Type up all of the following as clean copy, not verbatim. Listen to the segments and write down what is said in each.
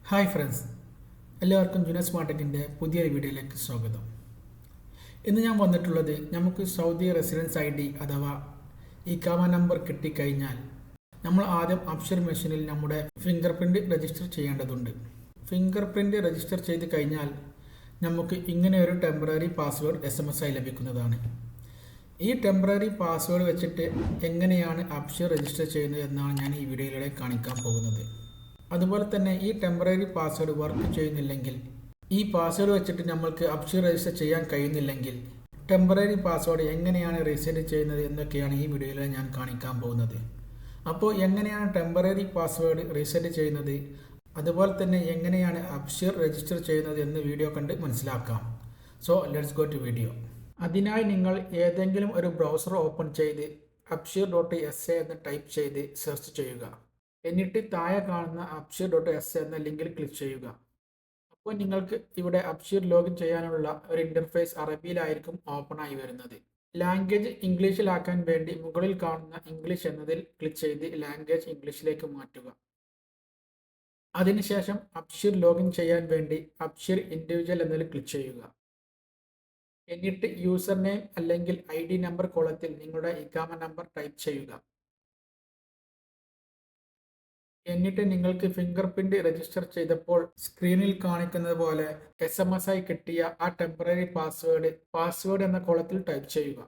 Hi friends, എല്ലാവർക്കും ജുനസ് മാർട്ടിൻ്റെ പുതിയൊരു വീഡിയോയിലേക്ക് സ്വാഗതം. ഇന്ന് ഞാൻ വന്നിട്ടുള്ളത് നമുക്ക് സൗദി റെസിഡൻസ് ഐ ഡി അഥവാ ഇഖാമ നമ്പർ കിട്ടിക്കഴിഞ്ഞാൽ നമ്മൾ ആദ്യം അബ്ഷർ മെഷീനിൽ നമ്മുടെ ഫിംഗർ പ്രിൻ്റ് രജിസ്റ്റർ ചെയ്യേണ്ടതുണ്ട്. ഫിംഗർ പ്രിൻ്റ് രജിസ്റ്റർ ചെയ്ത് കഴിഞ്ഞാൽ നമുക്ക് ഇങ്ങനെ ഒരു ടെമ്പററി പാസ്വേഡ് SMS ആയി ലഭിക്കുന്നതാണ്. ഈ ടെമ്പററി പാസ്വേഡ് വെച്ചിട്ട് എങ്ങനെയാണ് അബ്ഷർ രജിസ്റ്റർ ചെയ്യുന്നത് എന്നാണ് ഞാൻ ഈ വീഡിയോയിലൂടെ കാണിക്കാൻ പോകുന്നത്. അതുപോലെ തന്നെ ഈ ടെമ്പററി പാസ്വേഡ് വർക്ക് ചെയ്യുന്നില്ലെങ്കിൽ, ഈ പാസ്വേഡ് വെച്ചിട്ട് നമ്മൾക്ക് അബ്ഷർ രജിസ്റ്റർ ചെയ്യാൻ കഴിയുന്നില്ലെങ്കിൽ ടെമ്പററി പാസ്വേഡ് എങ്ങനെയാണ് റീസെറ്റ് ചെയ്യുന്നത് എന്നൊക്കെയാണ് ഈ വീഡിയോയിൽ ഞാൻ കാണിക്കാൻ പോകുന്നത്. അപ്പോൾ എങ്ങനെയാണ് ടെമ്പററി പാസ്വേഡ് റീസെറ്റ് ചെയ്യുന്നത്, അതുപോലെ തന്നെ എങ്ങനെയാണ് അബ്ഷർ രജിസ്റ്റർ ചെയ്യുന്നത് എന്ന് വീഡിയോ കണ്ട് മനസ്സിലാക്കാം. So let's go to video. അതിനായി നിങ്ങൾ ഏതെങ്കിലും ഒരു ബ്രൗസർ ഓപ്പൺ ചെയ്ത് abshir.sa എന്ന് ടൈപ്പ് ചെയ്ത് സെർച്ച് ചെയ്യുക. എന്നിട്ട് താഴെ കാണുന്ന abshir.sa എന്ന ലിങ്കിൽ ക്ലിക്ക് ചെയ്യുക. അപ്പോൾ നിങ്ങൾക്ക് ഇവിടെ അബ്ഷർ ലോഗിൻ ചെയ്യാനുള്ള ഒരു ഇന്റർഫേസ് അറബിയിലായിരിക്കും ഓപ്പൺ ആയി വരുന്നത്. ലാംഗ്വേജ് ഇംഗ്ലീഷിലാക്കാൻ വേണ്ടി മുകളിൽ കാണുന്ന ഇംഗ്ലീഷ് എന്നതിൽ ക്ലിക്ക് ചെയ്ത് ലാംഗ്വേജ് ഇംഗ്ലീഷിലേക്ക് മാറ്റുക. അതിനുശേഷം അബ്ഷർ ലോഗിൻ ചെയ്യാൻ വേണ്ടി അബ്ഷർ ഇൻഡിവിജ്വൽ എന്നതിൽ ക്ലിക്ക് ചെയ്യുക. എന്നിട്ട് യൂസർ നെയിം അല്ലെങ്കിൽ ID നമ്പർ കോളത്തിൽ നിങ്ങളുടെ ഇഖാമ നമ്പർ ടൈപ്പ് ചെയ്യുക. എന്നിട്ട് നിങ്ങൾക്ക് ഫിംഗർ പ്രിന്റ് രജിസ്റ്റർ ചെയ്തപ്പോൾ സ്ക്രീനിൽ കാണിക്കുന്നത് പോലെ SMS ആയി കിട്ടിയ ആ ടെമ്പററി പാസ്വേഡ് എന്ന കോളത്തിൽ ടൈപ്പ് ചെയ്യുക.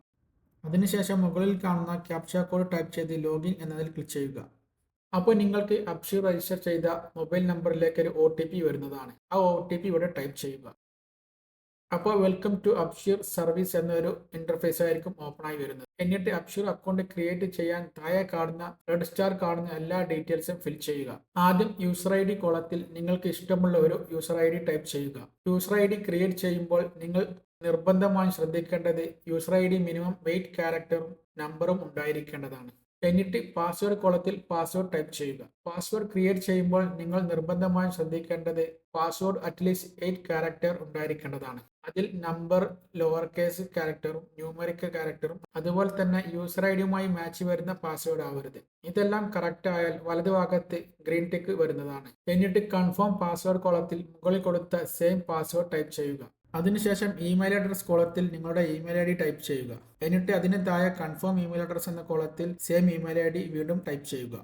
അതിനുശേഷം മുകളിൽ കാണുന്ന ക്യാപ്ച കോഡ് ടൈപ്പ് ചെയ്ത് ലോഗിൻ എന്നതിൽ ക്ലിക്ക് ചെയ്യുക. അപ്പോൾ നിങ്ങൾക്ക് അബ്ഷർ രജിസ്റ്റർ ചെയ്ത മൊബൈൽ നമ്പറിലേക്ക് ഒരു OTP വരുന്നതാണ്. ആ OTP ഇവിടെ ടൈപ്പ് ചെയ്യുക. അപ്പോൾ വെൽക്കം ടു അബ്ഷർ സർവീസ് എന്നൊരു ഇന്റർഫേസ് ആയിരിക്കും ഓപ്പൺ ആയി വരുന്നത്. എന്നിട്ട് അബ്ഷർ അക്കൗണ്ട് ക്രിയേറ്റ് ചെയ്യാൻ താഴെ കാണുന്ന റെഡ് സ്റ്റാർ കാണുന്ന എല്ലാ ഡീറ്റെയിൽസും ഫിൽ ചെയ്യുക. ആദ്യം യൂസർ ID കോളത്തിൽ നിങ്ങൾക്ക് ഇഷ്ടമുള്ള ഒരു യൂസർ ID ടൈപ്പ് ചെയ്യുക. യൂസർ ID ക്രിയേറ്റ് ചെയ്യുമ്പോൾ നിങ്ങൾ നിർബന്ധമായും ശ്രദ്ധിക്കേണ്ടത് യൂസർ ID മിനിമം 8 ക്യാരക്ടറും നമ്പറും ഉണ്ടായിരിക്കേണ്ടതാണ്. എന്നിട്ട് പാസ്വേഡ് കോളത്തിൽ പാസ്വേഡ് ടൈപ്പ് ചെയ്യുക. പാസ്വേഡ് ക്രിയേറ്റ് ചെയ്യുമ്പോൾ നിങ്ങൾ നിർബന്ധമായും ശ്രദ്ധിക്കേണ്ടത് പാസ്വേഡ് അറ്റ്ലീസ്റ്റ് 8 ക്യാരക്ടർ ഉണ്ടായിരിക്കേണ്ടതാണ്. അതിൽ നമ്പർ, ലോവർ കേസ് ക്യാരക്ടറും ന്യൂമറിക് ക്യാരക്ടറും അതുപോലെ തന്നെ യൂസർ ഐഡിയുമായി മാച്ച് വരുന്ന പാസ്വേഡ് ആവരുത്. ഇതെല്ലാം കറക്റ്റ് ആയാൽ വലതുഭാഗത്ത് ഗ്രീൻ ടിക്ക് വരുന്നതാണ്. എന്നിട്ട് കൺഫേം പാസ്വേഡ് കോളത്തിൽ മുകളിൽ കൊടുത്ത സെയിം പാസ്വേഡ് ടൈപ്പ് ചെയ്യുക. അതിനുശേഷം ഇമെയിൽ അഡ്രസ് കോളത്തിൽ നിങ്ങളുടെ ഇമെയിൽ ID ടൈപ്പ് ചെയ്യുക. എന്നിട്ട് അതിന് താഴെ കൺഫേം ഇമെയിൽ അഡ്രസ് എന്ന കോളത്തിൽ സെയിം ഇമെയിൽ ID വീണ്ടും ടൈപ്പ് ചെയ്യുക.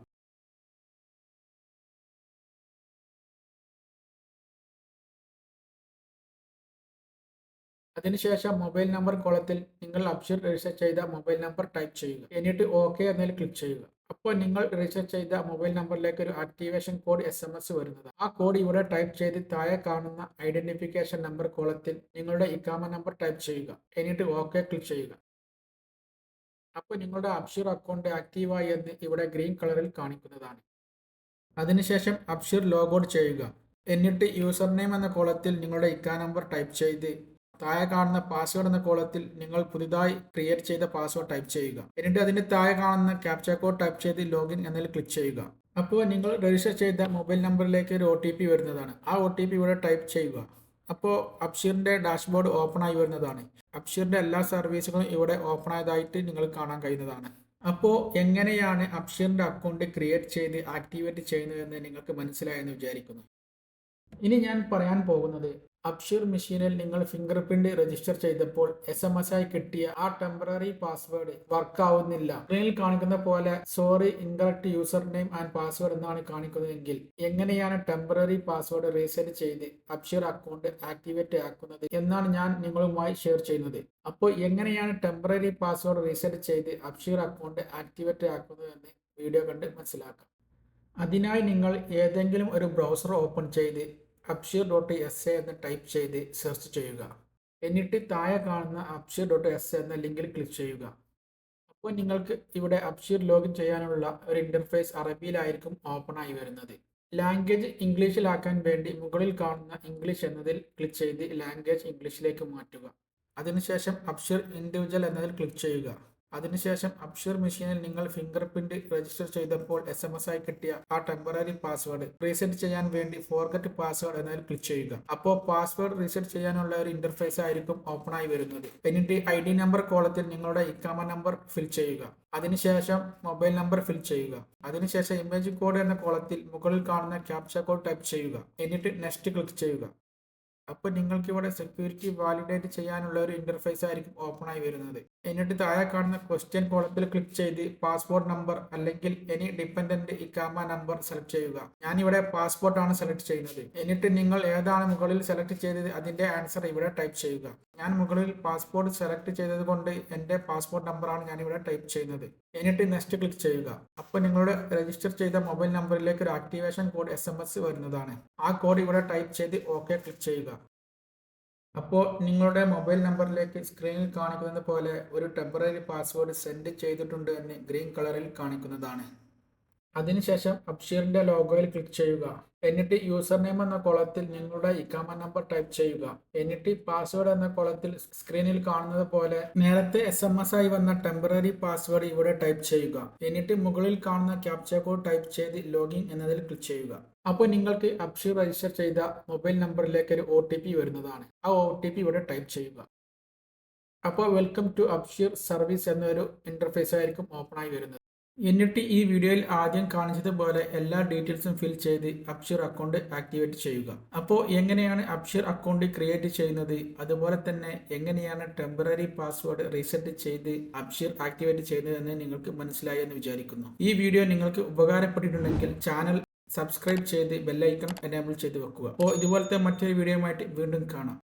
അതിനുശേഷം മൊബൈൽ നമ്പർ കോളത്തിൽ നിങ്ങൾ അബ്ഷർ രജിസ്റ്റർ ചെയ്ത മൊബൈൽ നമ്പർ ടൈപ്പ് ചെയ്യുക. എന്നിട്ട് OK എന്നതിൽ ക്ലിക്ക് ചെയ്യുക. അപ്പോൾ നിങ്ങൾ രജിസ്റ്റർ ചെയ്ത മൊബൈൽ നമ്പറിലേക്ക് ഒരു ആക്ടിവേഷൻ കോഡ് SMS വരുന്നത്. ആ കോഡ് ഇവിടെ ടൈപ്പ് ചെയ്ത് താഴെ കാണുന്ന ഐഡന്റിഫിക്കേഷൻ നമ്പർ കോളത്തിൽ നിങ്ങളുടെ ഇഖാമ നമ്പർ ടൈപ്പ് ചെയ്യുക. എന്നിട്ട് OK ക്ലിക്ക് ചെയ്യുക. അപ്പോൾ നിങ്ങളുടെ അബ്ഷർ അക്കൗണ്ട് ആക്റ്റീവായി എന്ന് ഇവിടെ ഗ്രീൻ കളറിൽ കാണിക്കുന്നതാണ്. അതിനുശേഷം അബ്ഷർ ലോഗൌട്ട് ചെയ്യുക. എന്നിട്ട് യൂസർ നെയിം എന്ന കോളത്തിൽ നിങ്ങളുടെ ഇഖാമ നമ്പർ ടൈപ്പ് ചെയ്ത് താഴെ കാണുന്ന പാസ്വേഡ് എന്ന കോളത്തിൽ നിങ്ങൾ പുതുതായി ക്രിയേറ്റ് ചെയ്ത പാസ്വേഡ് ടൈപ്പ് ചെയ്യുക. എന്നിട്ട് അതിന്റെ താഴെ കാണുന്ന ക്യാപ്ച കോഡ് ടൈപ്പ് ചെയ്ത് ലോഗിൻ എന്നതിൽ ക്ലിക്ക് ചെയ്യുക. അപ്പോൾ നിങ്ങൾ രജിസ്റ്റർ ചെയ്ത മൊബൈൽ നമ്പറിലേക്ക് ഒരു OTP വരുന്നതാണ്. ആ OTP ഇവിടെ ടൈപ്പ് ചെയ്യുക. അപ്പോൾ അബ്ഷറിന്റെ ഡാഷ്ബോർഡ് ഓപ്പൺ ആയി വരുന്നതാണ്. അബ്ഷറിന്റെ എല്ലാ സർവീസുകളും ഇവിടെ ഓപ്പൺ ആയതായിട്ട് നിങ്ങൾ കാണാൻ കഴിയുന്നതാണ്. അപ്പോൾ എങ്ങനെയാണ് അബ്ഷറിന്റെ അക്കൗണ്ട് ക്രിയേറ്റ് ചെയ്ത് ആക്ടിവേറ്റ് ചെയ്യുന്നതെന്ന് നിങ്ങൾക്ക് മനസ്സിലായെന്ന് വിചാരിക്കുന്നു. ഇനി ഞാൻ പറയാൻ പോകുന്നത് അബ്ഷർ മെഷീനിൽ നിങ്ങൾ ഫിംഗർ പ്രിന്റ് രജിസ്റ്റർ ചെയ്തപ്പോൾ SMS ആയി കിട്ടിയ ആ ടെമ്പററി പാസ്വേഡ് വർക്ക് ആവുന്നില്ല. സ്ക്രീനിൽ കാണിക്കുന്ന പോലെ sorry incorrect user name and password എന്നാണ് കാണിക്കുന്നതെങ്കിൽ എങ്ങനെയാണ് ടെമ്പററി പാസ്വേഡ് റീസെറ്റ് ചെയ്ത് അബ്ഷർ അക്കൗണ്ട് ആക്ടിവേറ്റ് ആക്കുന്നത് എന്നാണ് ഞാൻ നിങ്ങളുമായി ഷെയർ ചെയ്യുന്നത്. അപ്പോൾ എങ്ങനെയാണ് ടെമ്പററി പാസ്വേഡ് റീസെറ്റ് ചെയ്ത് അബ്ഷർ അക്കൗണ്ട് ആക്ടിവേറ്റ് ആക്കുന്നത് എന്ന് വീഡിയോ കണ്ട് മനസ്സിലാക്കാം. അതിനായി നിങ്ങൾ ഏതെങ്കിലും ഒരു ബ്രൗസർ ഓപ്പൺ ചെയ്ത് abshir.sa എന്ന് ടൈപ്പ് ചെയ്ത് സെർച്ച് ചെയ്യുക. എന്നിട്ട് താഴെ കാണുന്ന abshir.sa എന്ന ലിങ്കിൽ ക്ലിക്ക് ചെയ്യുക. അപ്പോൾ നിങ്ങൾക്ക് ഇവിടെ അബ്ഷർ ലോഗിൻ ചെയ്യാനുള്ള ഒരു ഇന്റർഫേസ് അറബിയിലായിരിക്കും ഓപ്പൺ ആയി വരുന്നത്. ലാംഗ്വേജ് ഇംഗ്ലീഷിലാക്കാൻ വേണ്ടി മുകളിൽ കാണുന്ന ഇംഗ്ലീഷ് എന്നതിൽ ക്ലിക്ക് ചെയ്ത് ലാംഗ്വേജ് ഇംഗ്ലീഷിലേക്ക് മാറ്റുക. അതിനുശേഷം അബ്ഷർ ഇൻഡിവിജ്വൽ എന്നതിൽ ക്ലിക്ക് ചെയ്യുക. അതിനുശേഷം അപ്ഷർ മെഷീനിൽ നിങ്ങൾ ഫിംഗർ പ്രിന്റ് രജിസ്റ്റർ ചെയ്തപ്പോൾ SMS ആയി കിട്ടിയ ആ ടെമ്പററി പാസ്വേഡ് റീസെറ്റ് ചെയ്യാൻ വേണ്ടി ഫോർഗറ്റ് പാസ്വേഡ് എന്നതിൽ ക്ലിക്ക് ചെയ്യുക. അപ്പോൾ പാസ്വേഡ് റീസെറ്റ് ചെയ്യാനുള്ള ഒരു ഇന്റർഫേസ് ആയിരിക്കും ഓപ്പൺ ആയി വരുന്നത്. എന്നിട്ട് ID നമ്പർ കോളത്തിൽ നിങ്ങളുടെ ഇക്കാമ നമ്പർ ഫിൽ ചെയ്യുക. അതിനുശേഷം മൊബൈൽ നമ്പർ ഫിൽ ചെയ്യുക. അതിനുശേഷം ഇമേജ് കോഡ് എന്ന കോളത്തിൽ മുകളിൽ കാണുന്ന ക്യാപ്ച കോഡ് ടൈപ്പ് ചെയ്യുക. എന്നിട്ട് നെക്സ്റ്റ് ക്ലിക്ക് ചെയ്യുക. അപ്പോൾ നിങ്ങൾക്ക് ഇവിടെ സെക്യൂരിറ്റി വാലിഡേറ്റ് ചെയ്യാനുള്ള ഒരു ഇന്റർഫേസ് ആയിരിക്കും ഓപ്പൺ ആയി വരുന്നത്. എന്നിട്ട് താഴെ കാണുന്ന ക്വസ്റ്റ്യൻ കോളത്തിൽ ക്ലിക്ക് ചെയ്ത് പാസ്പോർട്ട് നമ്പർ അല്ലെങ്കിൽ എനി ഡിപെൻഡന്റ് ഇക്കാമ നമ്പർ സെലക്ട് ചെയ്യുക. ഞാനിവിടെ പാസ്പോർട്ട് ആണ് സെലക്ട് ചെയ്യുന്നത്. എന്നിട്ട് നിങ്ങൾ ഏതാണ് മുകളിൽ സെലക്ട് ചെയ്തത് അതിന്റെ ആൻസർ ഇവിടെ ടൈപ്പ് ചെയ്യുക. ഞാൻ മുകളിൽ പാസ്പോർട്ട് സെലക്ട് ചെയ്തത് കൊണ്ട് എൻ്റെ പാസ്പോർട്ട് നമ്പറാണ് ഞാനിവിടെ ടൈപ്പ് ചെയ്യുന്നത്. എന്നിട്ട് നെക്സ്റ്റ് ക്ലിക്ക് ചെയ്യുക. അപ്പോൾ നിങ്ങളുടെ രജിസ്റ്റർ ചെയ്ത മൊബൈൽ നമ്പറിലേക്ക് ഒരു ആക്ടിവേഷൻ കോഡ് SMS വരുന്നതാണ്. ആ കോഡ് ഇവിടെ ടൈപ്പ് ചെയ്ത് ഓക്കെ ക്ലിക്ക് ചെയ്യുക. അപ്പോൾ നിങ്ങളുടെ മൊബൈൽ നമ്പറിലേക്ക് സ്ക്രീനിൽ കാണിക്കുന്നത് പോലെ ഒരു ടെമ്പററി പാസ്വേഡ് സെൻഡ് ചെയ്തിട്ടുണ്ട് എന്ന് ഗ്രീൻ കളറിൽ കാണിക്കുന്നതാണ്. അതിനുശേഷം അപ്ഷീറിന്റെ ലോഗോയിൽ ക്ലിക്ക് ചെയ്യുക. എന്നിട്ട് യൂസർ നെയിം എന്ന കോളത്തിൽ നിങ്ങളുടെ ഇക്കാമ നമ്പർ ടൈപ്പ് ചെയ്യുക. എന്നിട്ട് പാസ്വേഡ് എന്ന കോളത്തിൽ സ്ക്രീനിൽ കാണുന്നത് പോലെ നേരത്തെ SMS ആയി വന്ന ടെമ്പററി പാസ്വേഡ് ഇവിടെ ടൈപ്പ് ചെയ്യുക. എന്നിട്ട് മുകളിൽ കാണുന്ന ക്യാപ്ച കോഡ് ടൈപ്പ് ചെയ്ത് ലോഗിൻ എന്നതിൽ ക്ലിക്ക് ചെയ്യുക. അപ്പോൾ നിങ്ങൾക്ക് അപ്ഷീർ രജിസ്റ്റർ ചെയ്ത മൊബൈൽ നമ്പറിലേക്ക് ഒരു OTP വരുന്നതാണ്. ആ OTP ഇവിടെ ടൈപ്പ് ചെയ്യുക. അപ്പോൾ വെൽക്കം ടു അപ്ഷീർ സർവീസ് എന്നൊരു ഇന്റർഫേസ് ആയിരിക്കും ഓപ്പൺ ആയി വരുന്നത്. എന്നിട്ട് ഈ വീഡിയോയിൽ ആദ്യം കാണിച്ചതുപോലെ എല്ലാ ഡീറ്റെയിൽസും ഫിൽ ചെയ്ത് അപ്ഷീർ അക്കൗണ്ട് ആക്ടിവേറ്റ് ചെയ്യുക. അപ്പോൾ എങ്ങനെയാണ് അപ്ഷീർ അക്കൗണ്ട് ക്രിയേറ്റ് ചെയ്യുന്നത്, അതുപോലെ തന്നെ എങ്ങനെയാണ് ടെമ്പററി പാസ്വേഡ് റീസെറ്റ് ചെയ്ത് അപ്ഷീർ ആക്ടിവേറ്റ് ചെയ്യുന്നതെന്ന് നിങ്ങൾക്ക് മനസ്സിലായി എന്ന് വിചാരിക്കുന്നു. ഈ വീഡിയോ നിങ്ങൾക്ക് ഉപകാരപ്പെട്ടിട്ടുണ്ടെങ്കിൽ ചാനൽ സബ്സ്ക്രൈബ് ചെയ്ത് ബെല്ലൈക്കൺ എനേബിൾ ചെയ്ത് വെക്കുക. അപ്പോൾ ഇതുപോലത്തെ മറ്റൊരു വീഡിയോയുമായിട്ട് വീണ്ടും കാണാം.